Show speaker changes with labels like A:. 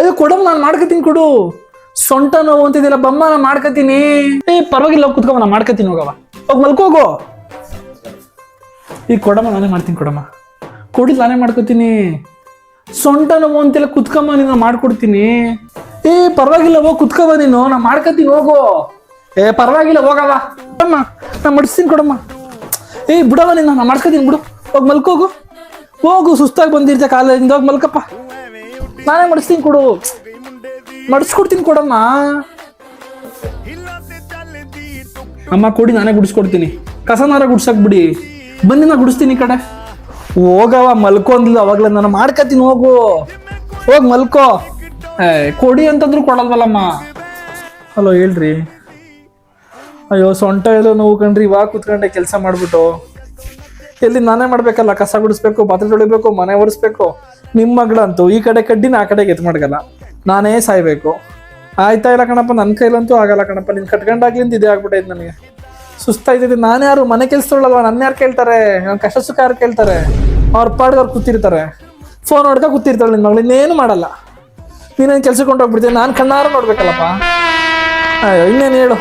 A: ಅಯ್ಯೋ ಕೊಡಮ್ಮ, ನಾನು ಮಾಡ್ಕೊತೀನಿ ಕೊಡು. ಸೊಂಟ ನೋವು ಅಂತಿದ್ದಿಲ್ಲ, ಬಮ್ಮ ನಾನು ಮಾಡ್ಕೊತೀನಿ. ಪರವಾಗಿಲ್ಲ, ಹೋಗಿ ಕುತ್ಕೊಮ್ಮ, ನಾನು ಮಾಡ್ಕೊತೀನಿ. ಹೋಗವ, ಹೋಗಿ ಮಲ್ಕೋಗು. ಈಗ ಕೊಡಮ್ಮ, ನಾನೇ ಮಾಡ್ತೀನಿ. ಕೊಡಮ್ಮ, ಕೊಡಿ, ನಾನೇ ಮಾಡ್ಕೊತೀನಿ. ಸೊಂಟ ನೋವು ಅಂತಿಲ್ಲ, ಕುತ್ಕಮ್ಮ, ನೀನು ಮಾಡ್ಕೊಡ್ತೀನಿ. ಪರವಾಗಿಲ್ಲ, ಹೋಗಿ ಕುತ್ಕೊವ ನೀನು, ನಾನು ಮಾಡ್ಕೊತೀನಿ. ಹೋಗು. ಪರವಾಗಿಲ್ಲ, ಹೋಗವ. ಅಮ್ಮ, ನಾನು ಮಡಿಸ್ತೀನಿ. ಕೊಡಮ್ಮ. ಬಿಡವ ನೀನು, ನಾನು ಮಾಡ್ಕೊತೀನಿ. ಬಿಡು, ಹೋಗಿ ಮಲ್ಕೋಗು. ಹೋಗು, ಸುಸ್ತಾಗಿ ಬಂದಿರ್ತೆ ಕಾಲೇಜಿಂದ. ಹೋಗಿ ಮಲ್ಕಪ್ಪ, ನಾನೇ ಮಡಿಸ್ತೀನಿ. ಕೊಡು, ಮಡಿಸ್ಕೊಡ್ತೀನಿ. ಕೊಡಮ್ಮ. ಅಮ್ಮ ಕೊಡಿ, ನಾನೇ ಗುಡಿಸ್ಕೊಡ್ತೀನಿ. ಕಸನಾರ ಗುಡ್ಸಕ್ ಬಿಡಿ, ಬನ್ನಿ ನಾ ಗುಡಿಸ್ತೀನಿ. ಈ ಕಡೆ ಹೋಗವ, ಮಲ್ಕೋ ಅಂದಿಲ್ಲ ಅವಾಗ್ಲೇ, ನಾನು ಮಾಡ್ಕೊತೀನಿ. ಹೋಗು, ಹೋಗಿ ಮಲ್ಕೋ. ಕೊಡಿ ಅಂತಂದ್ರು ಕೊಡಲ್ವಲ್ಲಮ್ಮ. ಹಲೋ, ಹೇಳ್ರಿ. ಅಯ್ಯೋ, ಸೊಂಟ ಎಲ್ಲೋ ನೋವು ಕಣ್ರಿ. ಇವಾಗ ಕುತ್ಕೊಂಡೆ ಕೆಲಸ ಮಾಡ್ಬಿಟ್ಟು. ಎಲ್ಲಿ ನಾನೇ ಮಾಡ್ಬೇಕಲ್ಲ, ಕಸ ಗುಡಿಸ್ಬೇಕು, ಪಾತ್ರೆ ತೊಳಿಬೇಕು, ಮನೆ ಒರೆಸ್ಬೇಕು. ನಿಮ್ಮ ಮಗಳಂತೂ ಈ ಕಡೆ ಕಡ್ಡಿನ ಆ ಕಡೆಗೆ ಎತ್ ಮಾಡ್ಕಲ್ಲ, ನಾನೇ ಸಾಯ್ಬೇಕು. ಆಯ್ತಾ ಇಲ್ಲ ಕಣಪ್ಪ, ನನ್ನ ಕೈಲಂತೂ ಆಗಲ್ಲ ಕಣಪ್ಪ. ನಿನ್ ಕಟ್ಕೊಂಡಾಗ್ಲಿಂದ ಇದೇ ಆಗ್ಬಿಟ್ಟೈತೆ ನನಗೆ, ಸುಸ್ತಾಯ್ತೈತೆ. ನಾನು ಯಾರು ಮನೆ ಕೆಲ್ಸದೊಳಲ್ವ, ನನ್ನ ಯಾರು ಕೇಳ್ತಾರೆ? ನನ್ನ ಕಷ್ಟ ಸುಖ ಯಾರು ಕೇಳ್ತಾರೆ? ಅವ್ರ ಪಾಡ್ಗೆ ಅವ್ರು ಕೂತಿರ್ತಾರೆ, ಫೋನ್ ಹೊಡ್ಕ ಕೂತಿರ್ತಾಳೆ. ನಿನ್ನ ಮಗಳು ಇನ್ನೇನು ಮಾಡಲ್ಲ. ನೀನೇನು ಕೆಲ್ಸಕ್ಕೆ ಕೊಂಡೋಗ್ಬಿಡ್ತೀನಿ, ನಾನು ಕಣ್ಣಾರ ನೋಡ್ಬೇಕಲ್ಲಪ್ಪ. ಅಯ್ಯೋ, ಇನ್ನೇನು ಹೇಳು.